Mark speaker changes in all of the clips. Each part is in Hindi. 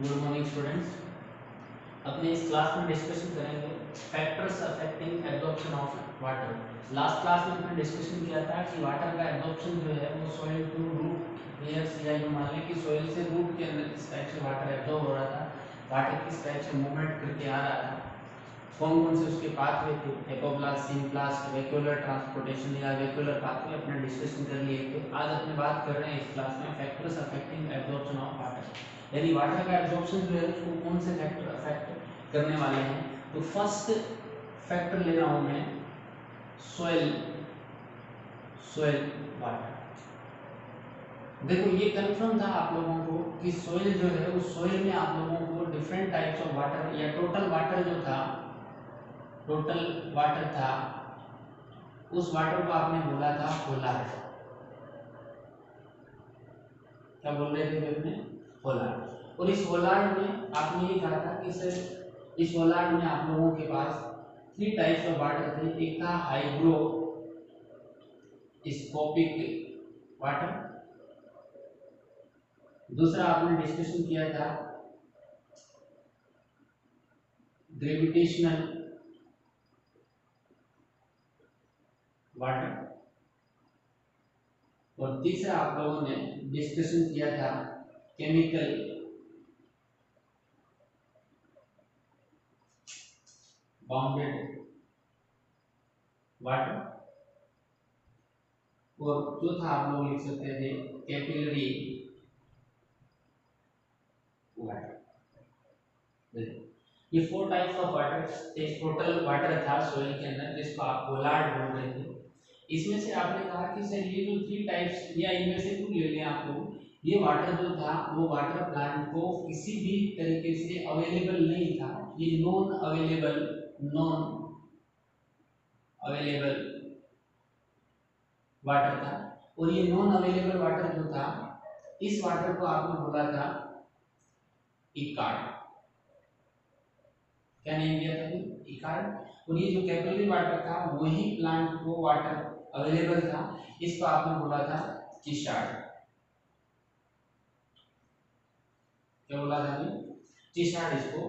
Speaker 1: Good morning students. अपने इस क्लास में डिस्कशन करेंगे factors affecting absorption of water. Last class में हमने डिस्कशन किया था कि वाटर का एब्जॉर्प्शन जो है वो सॉइल टू रूट लेयर्स या यूँ मान लें कि सॉइल से रूट के अंदर किस टाइप से वाटर एब्जॉर्ब हो रहा था, वाटर किस टाइप से मूवमेंट करके आ रहा था, कौन कौन से उसके पाथवे थे, एपोब्लास्ट, सिम्प्लास्ट, वेक्यूलर ट्रांसपोर्टेशन या वेक्यूलर पाथवे अपने डिस्कशन कर लिए थे। आज अपने बात कर रहे हैं इस क्लास में factors affecting absorption of water, यानी वाटर का एब्जॉर्प्शन जो है उसको कौन से फैक्टर अफेक्ट करने वाले हैं। तो फर्स्ट फैक्टर ले रहा हूं मैं सोइल सोइल वाटर। देखो ये कंफर्म था आप लोगों को कि सोइल जो है उस सोइल में आप लोगों को डिफरेंट टाइप्स ऑफ वाटर या टोटल वाटर जो था, टोटल वाटर था, उस वाटर को आपने बोला था होलार्ड। क्या बोल रहे थे अपने? होलार्ड। और इस होलार्ड में आपने ये कहा था कि सर इस होलार्ड में आप लोगों के पास 3 टाइप्स ऑफ वाटर थे। एक था हाइग्रोस्कोपिक वाटर, दूसरा आपने डिस्कशन किया था ग्रेविटेशनल वाटर, और तीसरा आप लोगों ने डिस्कशन किया था केमिकल बाउंडेड वाटर, और चौथा आप लोग लिख सकते थे कैपिलरी वाटर। ये 4 टाइप्स ऑफ वाटर एक टोटल वाटर था सोइल के अंदर जिसको आप होलार्ड बोल रहे थे। इसमें से आपने कहा कि सर ये जो 3 टाइप्स या इनमें से कुछ ले लें आप लोग, ये वाटर जो था वो वाटर प्लांट को किसी भी तरीके से अवेलेबल नहीं था, ये नॉन अवेलेबल वाटर था। और ये नॉन अवेलेबल वाटर जो था, इस वाटर को आपने बोला था इकार्ड। क्या नेम दिया था? इकार्ड। और ये जो कैपिलरी वाटर था वही प्लांट को वाटर अवेलेबल था, इसको आपने बोला था चिशार्ड। क्या बोला था? चिशार्ड इसको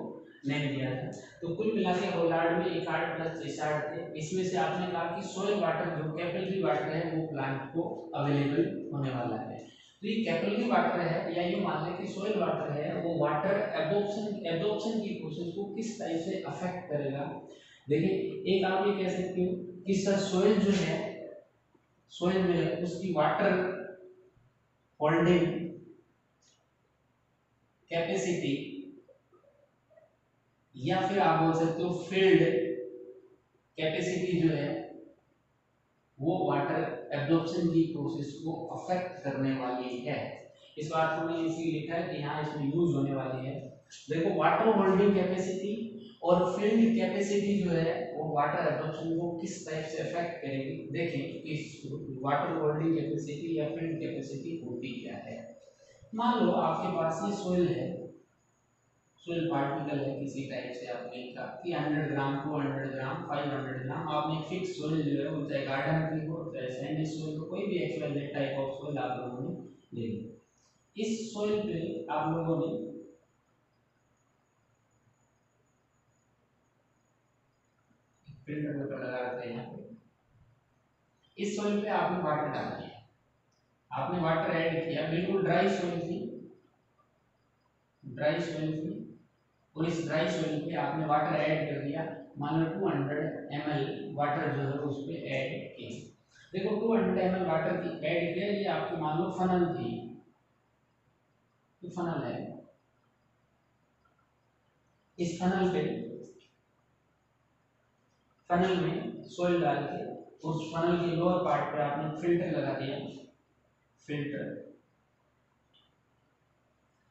Speaker 1: नेम दिया था। तो कुल मिला के होलार्ड में इकार्ड प्लस चिशार्ड थे। इसमें से आपने कहा कि सोइल वाटर जो कैपिलरी वाटर है वो प्लांट को अवेलेबल होने वाला है। तो ये कैपिलरी वाटर है या ये मान लें कि सोइल वाटर है, वो वाटर एब्जॉर्प्शन की प्रोसेस को किस टाइप से अफेक्ट करेगा। देखिए एक आप ये कह सकते हो कि सर सोइल जो है उसकी वाटर होल्डिंग कैपेसिटी, या फिर आप बोल सकते हो फील्ड कैपेसिटी जो है वो वाटर एब्जॉर्प्शन की प्रोसेस को अफेक्ट करने वाली है। इस बात को मैंने इसी लिखा है कि यहाँ इसमें यूज होने वाली है। देखो वाटर होल्डिंग कैपेसिटी और फील्ड कैपेसिटी जो है वो वाटर एब्जॉर्प्शन को किस टाइप से अफेक्ट करेगी। देखें कि वाटर होल्डिंग कैपेसिटी या फील्ड कैपेसिटी होती क्या है। मान लो आपके पास ये सोइल है, सोइल पार्टिकल है किसी टाइप से, आपने कहा कि 100 ग्राम 200 ग्राम 500 ग्राम, आपने फिक्स सोइल जो है वो चाहे गार्डन की हो चाहे सैंडी सोइल हो, कोई भी एक्सवाइजेड टाइप ऑफ सोइल आप लोगों ने ले ली। इस सोइल पे आप लोगों ने फिल्टर पेपर लगा रखा है यहाँ पे। इस सोइल पे आपने वाटर डाल दिया, आपने वाटर ऐड किया, बिल्कुल ड्राई सोइल थी, और इस ड्राई सोइल पे आपने वाटर ऐड कर दिया। मान लो 200 ml वाटर जो है उस पे ऐड किया। देखो 200 ml वाटर की ऐड किया, ये आपकी मान लो फनल थी, तो फनल है, इस फनल में सोइल डाल के उस फनल के लोअर पार्ट पे आपने फिल्टर लगा दिया, फिल्टर,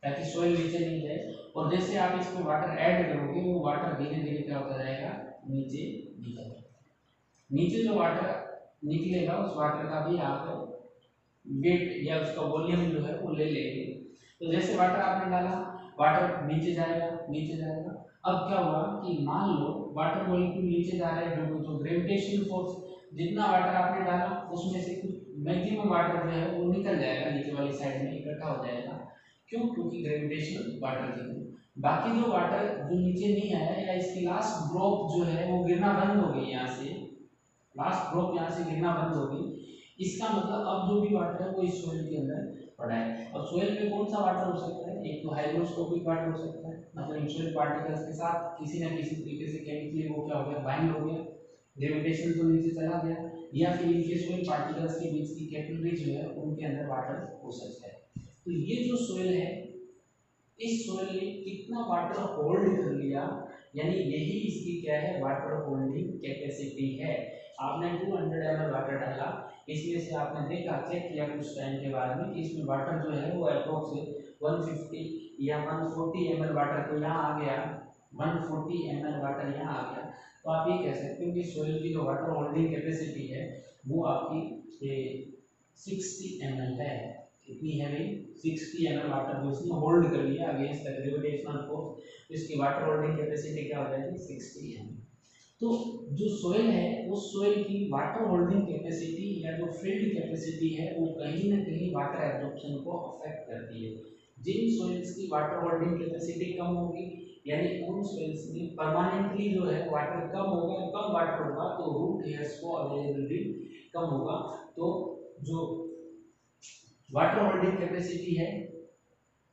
Speaker 1: ताकि सोइल नीचे नहीं जाए। और जैसे आप इसमें वाटर ऐड करोगे वो वाटर धीरे धीरे क्या होता जाएगा, नीचे निकल, नीचे जो वाटर निकलेगा उस वाटर का भी आप वेट या उसका वॉल्यूम जो है वो ले लेंगे। तो जैसे वाटर आपने डाला, वाटर नीचे जाएगा। अब क्या हुआ कि मान लो वाटर मॉलिक्यूल नीचे जा रहा है, जो ग्रेविटेशनल फोर्स, जितना वाटर आपने डाला उसमें से कुछ मैक्सिमम वाटर जो है वो निकल जाएगा, नीचे वाली साइड में इकट्ठा हो जाएगा। क्यों? क्योंकि ग्रेविटेशनल वाटर के थ्रू। बाकी जो वाटर जो नीचे नहीं आया या इसकी लास्ट ड्रॉप जो है वो गिरना बंद हो गई यहाँ से, लास्ट ड्रॉप यहाँ से गिरना बंद हो गई, इसका मतलब अब जो भी वाटर है वो इस सोइल के अंदर पड़ा है। अब सोइल में कौन सा वाटर हो सकता है? एक तो हाइग्रोस्कोपिक वाटर हो सकता है, मतलब इन सोइल पार्टिकल्स के साथ किसी न किसी तरीके से केमिकली वो क्या हो गया, बाइंड हो गया, ग्रेविटेशन तो नीचे चला गया, या फिर इनके सोइल पार्टिकल्स के बीच की कैपिलरी जो है उनके अंदर वाटर हो सकता है। तो ये जो सोइल है, इस सोइल ने कितना वाटर होल्ड कर लिया, यानी यही इसकी क्या है, वाटर होल्डिंग कैपेसिटी है। आपने 200 ml वाटर डाला, इसमें से आपने देखा, चेक किया कुछ टाइम के बाद में कि इसमें वाटर जो है वो अप्रोक्स 150 या 140 ml वाटर तो यहाँ आ गया, 140 ml वाटर यहाँ आ गया। तो आप ये कह सकते हो कि सोइल की जो वाटर होल्डिंग कैपेसिटी है वो आपकी 60 ml है। कितनी है भाई? 60 ml वाटर जो इसने होल्ड कर लिया अगेंस्ट द ग्रेविटेशनल फोर्स, इसकी वाटर होल्डिंग कैपेसिटी क्या हो जाएगी? 60 ml। तो जो सोइल है उस सोइल की वाटर होल्डिंग कैपेसिटी या जो फील्ड कैपेसिटी है वो कहीं ना कहीं वाटर एब्जॉर्प्शन को अफेक्ट करती है। जिन सोइल्स की वाटर होल्डिंग कैपेसिटी कम होगी, यानी उन सोइल्स में परमानेंटली जो है वाटर कम होगा, कम वाटर होगा तो रूट हेयर्स को अवेलेबिलिटी कम होगा। तो जो वाटर होल्डिंग कैपेसिटी है,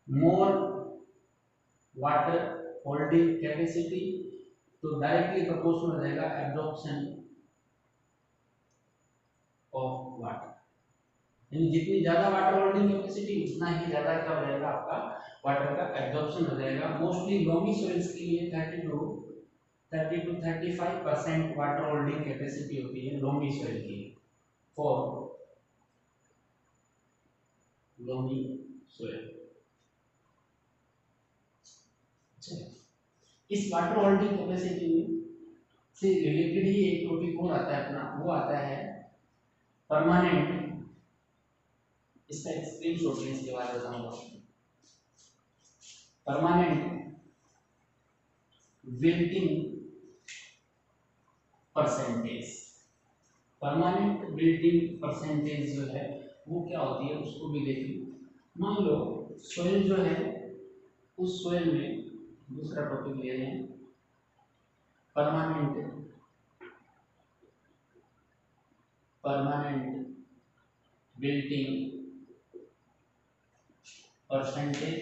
Speaker 1: मोर वाटर होल्डिंग कैपेसिटी, तो डायरेक्टली प्रोपोर्शनल रहेगा एब्जॉर्प्शन ऑफ वाटर, यानी जितनी ज्यादा वाटर होल्डिंग कैपेसिटी उतना ही ज्यादा क्या हो जाएगा, आपका वाटर का एब्जॉर्प्शन हो जाएगा। मोस्टली लोमी सॉइल्स के लिए 30 to 35% वाटर होल्डिंग कैपेसिटी होती है लोमी सॉइल की, फॉर लोमी सॉइल। इस वाटर होल्डिंग कैपेसिटी से रिलेटेड ही एक टॉपिक और आता है अपना, वो आता है परमानेंट, इसका एक स्क्रीनशॉट लें, इसके बाद बताऊंगा। Permanent wilting percentage, permanent wilting percentage जो है वो क्या होती है उसको भी देखिए। मान लो सोइल जो है, उस सोइल में दूसरा टॉपिक ले लें, permanent wilting percentage,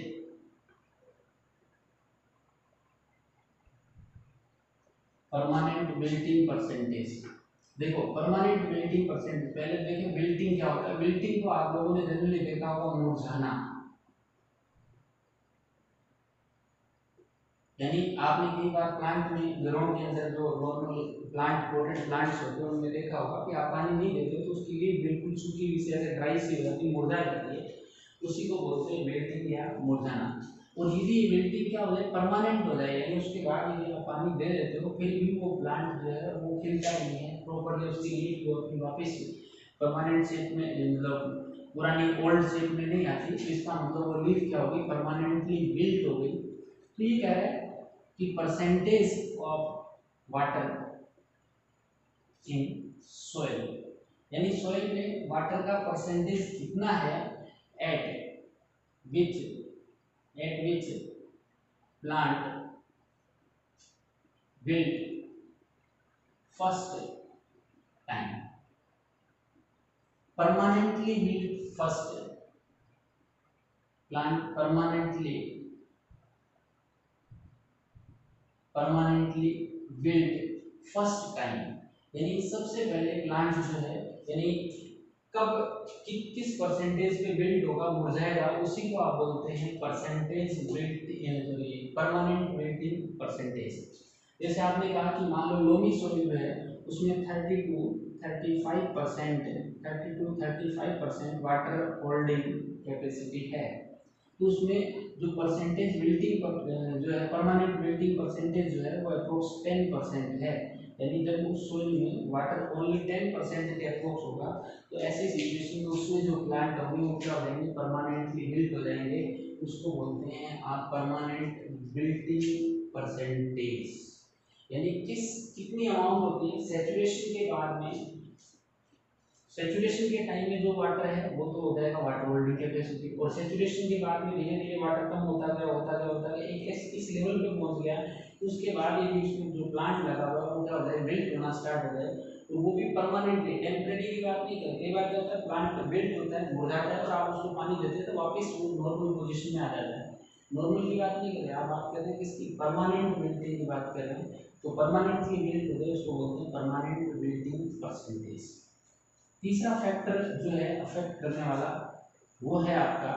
Speaker 1: permanent wilting percentage. देखो परमानेंट विल्टिंग परसेंटेज, पहले देखें विल्टिंग क्या होता है। विल्टिंग को आप लोगों ने जनरली देखा होगा मुरझाना, यानी आपने कई बार प्लांट में, घरों के अंदर जो नॉर्मल प्लांट, पोटेड प्लांट्स होते हैं उनमें देखा होगा कि आप पानी नहीं देते तो उसकी लीफ बिल्कुल सूखी हुई से ऐसे ड्राई सी हो जाती है, मुरझा जाती है, उसी को बोलते हैं विल्टिंग या मुरझाना। और यदि विल्टिंग क्या हो जाए, परमानेंट हो जाए, यानी उसके बाद यदि आप पानी दे देते हो फिर भी वो प्लांट जो है वो खिलता ही नहीं है प्रॉपर्ली, उसकी लीफ जो अपनी वापस परमानेंट शेप में, मतलब पुरानी ओल्ड शेप में नहीं आती, तो इसका मतलब वो लीफ क्या होगी, परमानेंटली विल्ट हो गई। तो ये कह रहा है कि percentage of water in soil, यानी सोइल में वाटर का परसेंटेज कितना है, eight which plant wilt first time, permanently wilt first, plant permanently wilt first time, यानी सबसे पहले प्लांट जो है, यानी कब किस परसेंटेज पे बिल्ड होगा, मुरझाएगा, उसी को आप बोलते हैं percentage built, sorry permanent building percentage. जैसे आपने कहा कि मान लो लोमी सॉइल है, उसमें 30 to 35% वाटर होल्डिंग कैपेसिटी है, तो उसमें जो परसेंटेज बिल्टिंग जो है, परमानेंट बिल्टिंग परसेंटेज जो है वो अप्रोक्स 10% है, यानी जब उस सोइल में वाटर ओनली 10% के अप्रोक्स होगा तो ऐसी सिचुएशन में उसमें जो प्लांट होंगे वो क्या हो जाएंगे, परमानेंटली बिल्ट हो जाएंगे, उसको बोलते हैं आप परमानेंट बिल्टिंग परसेंटेज। यानी कितनी अमाउंट होती है सैचुरेशन के बाद में, सैचुरेशन के टाइम में जो वाटर है वो तो हो जाएगा वाटर होल्डिंग कैपेसिटी, और सैचुरेशन के बाद में धीरे धीरे वाटर कम होता गया एक इस लेवल पे पहुंच गया, तो उसके बाद ये बीच में जो प्लांट लगा हुआ है वो क्या हो जाए, बिल्ट होना स्टार्ट हो जाए, तो वो भी परमानेंटली, टेम्परेरी की बात नहीं करते। कई बार क्या होता है प्लांट बिल्ट होता है, मुरझाता है, और आप उसको पानी देते हैं तो वापस वो नॉर्मल पोजीशन में आ जाता है। नॉर्मल की बात नहीं कर रहे, आप बात कर रहे हैं किसकी, परमानेंट बिल्टिंग की बात कर रहे हैं। तो परमानेंटली बिल्ट हो गए उसको बोलते हैं परमानेंट बिल्टिंग परसेंटेज। तीसरा फैक्टर जो है अफेक्ट करने वाला वो है आपका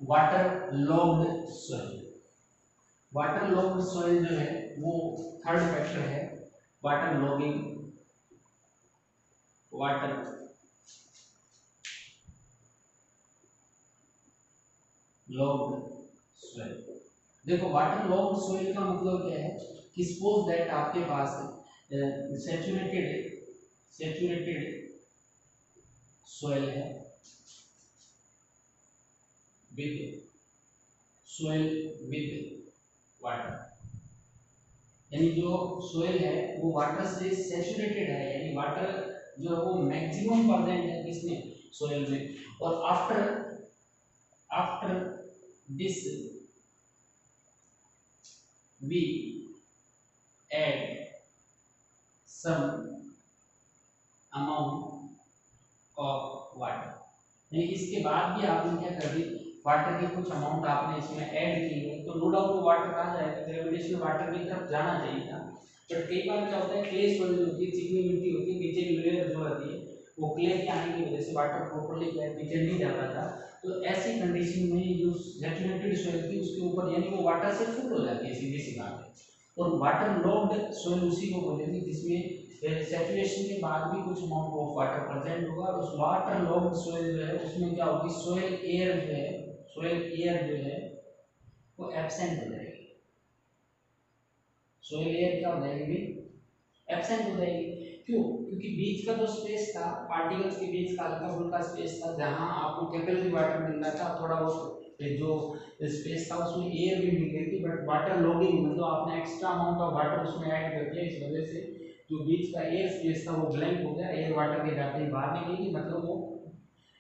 Speaker 1: water logged soil. Water logged soil जो है वो थर्ड फैक्टर है, water logging, water logged soil. देखो वाटर लॉग्ड सॉइल का मतलब क्या है कि सपोज दैट आपके पास सैचुरेटेड सॉइल है विद सोइल विद वाटर, यानी जो सोइल है वो वाटर से सैचुरेटेड है, यानी वाटर जो है वो मैक्सिमम प्रेजेंट है इसमें सोइल में, और after after this we add some amount of water, यानी इसके बाद भी आपने क्या कर दी, वाटर की कुछ अमाउंट आपने इसमें ऐड की है, तो नो डाउट वो वाटर कहाँ जाएगा, ग्रेविटेशनल वाटर की तरफ जाना चाहिए था। बट कई बार क्या होता है क्ले सॉइल होती है, चिकनी मिट्टी होती है, नीचे की लेयर जो होती है वो क्ले के आने की वजह से वाटर प्रॉपर्ली नीचे नहीं जा पाता, तो ऐसी कंडीशन में जो सैचुरेटेड सॉइल थी उसके ऊपर यानी वो वाटर से फुल हो जाती है, सीधी सी बात है। और वाटर लॉग्ड सॉइल उसी को बोलेंगे जिसमें सैचुरेशन के बाद भी कुछ अमाउंट ऑफ वाटर प्रेजेंट होगा, और उस वाटर लॉग्ड सॉइल जो है उसमें क्या होगी, सॉइल एयर जो है, सॉइल एयर जो है वो एब्सेंट हो जाएगी। सॉइल एयर क्या हो जाएगी, एब्सेंट हो जाएगी। क्यों, क्योंकि बीच का जो स्पेस था, पार्टिकल्स के बीच का हल्का फुल्का स्पेस था जहां आपको कैपिलरी वाटर मिल रहा था, थोड़ा वो जो स्पेस था उसमें एयर भी मिल रही थी, बट वाटर लॉगिंग मतलब आपने एक्स्ट्रा अमाउंट ऑफ वाटर उसमें ऐड कर दिया, इस वजह से जो बीच का एयर स्पेस था वो ब्लैंक हो गया, एयर वाटर के जाते ही बाहर निकलेगी, मतलब वो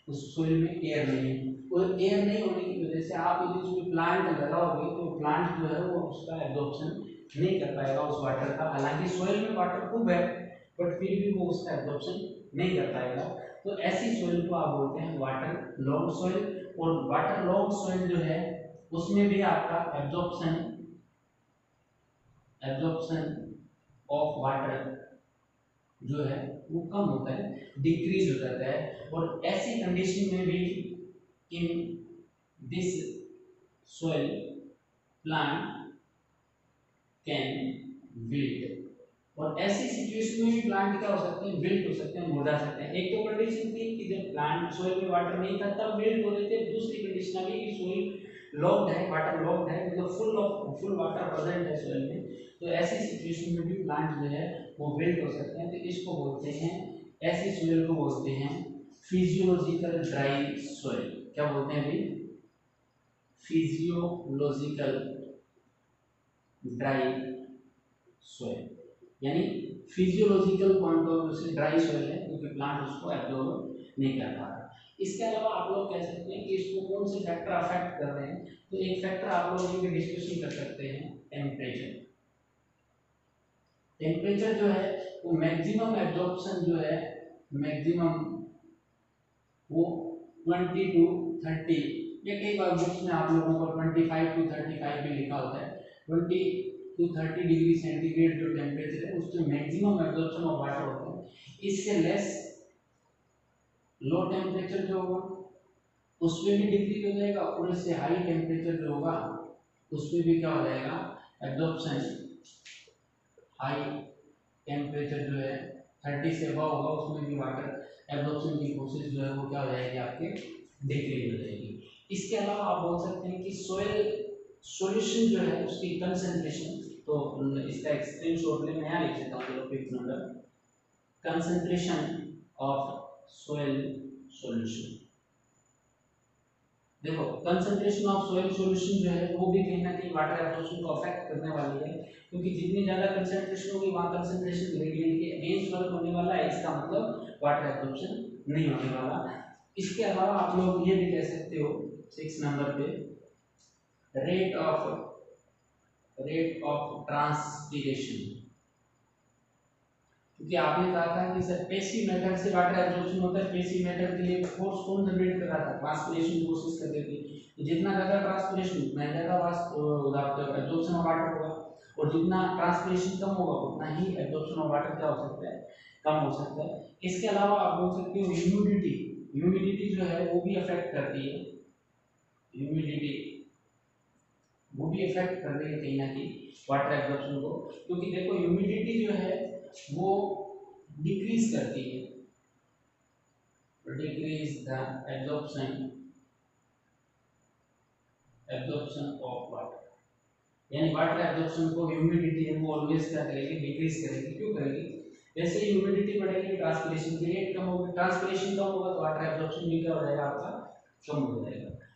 Speaker 1: उस सोइल में एयर नहीं है, और एयर नहीं होने की वजह से आप यदि उसमें प्लांट लगाओगे तो प्लांट जो है वो उसका एब्जॉर्प्शन नहीं कर पाएगा उस वाटर का, हालांकि सोइल में वाटर खूब है बट फिर भी वो उसका एब्जॉर्प्शन नहीं कर पाएगा। तो ऐसी सोइल को आप बोलते हैं वाटर लॉग्ड सोइल, और वाटर लॉग्ड सोइल जो है उसमें भी आपका एब्जॉर्प्शन एब्जॉर्प्शन ऑफ वाटर जो है वो कम होता है, डिक्रीज हो जाता है, और ऐसी कंडीशन में भी in this soil plant can wilt, और ऐसी सिचुएशन में भी प्लांट क्या हो सकते हैं, विल्ट हो सकते हैं, मुरझा सकते हैं। एक तो कंडीशन थी कि जब प्लांट सोइल में वाटर नहीं था तब विल्ट हो रहे थे, दूसरी कंडीशन अभी कि सोइल लॉक्ड है, वाटर लॉक्ड है, मतलब फुल वाटर प्रेजेंट है सोइल में, तो ऐसी सिचुएशन में भी प्लांट जो है वो विल्ट हो सकते हैं। तो इसको बोलते हैं, ऐसी सोइल को बोलते हैं फिजियोलॉजिकल ड्राई सोइल। क्या बोलते हैं भाई, फिजियोलॉजिकल ड्राई सोइल, यानी फिजियोलॉजिकल पॉइंट ऑफ व्यू से ड्राई सोइल है क्योंकि प्लांट उसको एब्जॉर्ब नहीं कर पा रहा। इसके अलावा आप लोग कह सकते हैं कि इसको कौन से फैक्टर अफेक्ट कर रहे हैं, तो एक फैक्टर आप लोग ये डिस्कशन कर सकते हैं, टेम्परेचर। टेम्परेचर जो है वो मैक्सिमम एब्जॉर्प्शन जो है, मैक्सिमम वो 20 टू 30, या कई बार बुक्स में आप लोगों को 25 टू 35 भी लिखा होता है, 20 टू 30 डिग्री सेंटीग्रेड जो टेम्परेचर है उसमें मैक्सिमम एब्जॉर्प्शन ऑफ वाटर होता है। इससे लेस लो टेम्परेचर जो होगा उसमें भी डिक्रीज हो जाएगा, और इससे हाई टेम्परेचर जो होगा उसमें भी क्या हो जाएगा, एब्जॉर्प्शन हाई टेम्परेचर जो है 30 से अबव होगा उसमें भी वाटर एब्जॉर्प्शन की प्रोसेस जो है वो क्या हो जाएगी, आपके डिक्रीज हो जाएगी। इसके अलावा आप बोल सकते हैं कि सोइल सॉल्यूशन जो है उसकी कंसंट्रेशन, तो इसका एक स्क्रीनशॉट लें, मैं यहाँ लिख देता हूँ, चलो page number, concentration of soil solution, देखो कंसंट्रेशन ऑफ सोइल सॉल्यूशन जो है वो भी कहीं ना कहीं वाटर एब्जॉर्प्शन को अफेक्ट करने वाली है, क्योंकि जितनी ज़्यादा कंसंट्रेशन होगी वहाँ कंसंट्रेशन ग्रेडियंट के अगेंस्ट वर्क होने वाला है, इसका मतलब वाटर एब्जॉर्प्शन नहीं होने वाला। इसके अलावा आप लोग ये भी कह सकते हो 6 नंबर पे रेट ऑफ ट्रांसपीरेशन, क्योंकि आपने कहा था कि सर पेसिव मेथड से वाटर एब्जॉर्प्शन होता है, पेसिव मेथड के लिए फोर्स कौन जनरेट कर रहा था, ट्रांसपिरेशन प्रोसेस कर रही थी। तो जितना ज़्यादा ट्रांसपिरेशन उतना ज़्यादा एब्जॉर्प्शन ऑफ वाटर होगा, और जितना ट्रांसपिरेशन कम होगा उतना ही एब्जॉर्प्शन ऑफ वाटर क्या हो सकता है, कम हो सकता है। इसके अलावा आप बोल सकते हो ह्यूमिडिटी, ह्यूमिडिटी जो है वो भी अफेक्ट करती है, ह्यूमिडिटी वो भी अफेक्ट कर रही है कहीं ना कहीं वाटर एब्जॉर्प्शन को, क्योंकि देखो ह्यूमिडिटी जो है वो डिक्रीज करती है, decrease the absorption of water, यानी वाटर एब्जॉर्प्शन को ह्यूमिडिटी है वो ऑलवेज क्या करेगी, डिक्रीज करेगी। क्यों करेगी, जैसे ही ह्यूमिडिटी बढ़ेगी ट्रांसपिरेशन की रेट कम होगी, ट्रांसपिरेशन कम होगा तो वाटर एब्जॉर्प्शन भी क्या हो जाएगा आपका, कम हो जाएगा।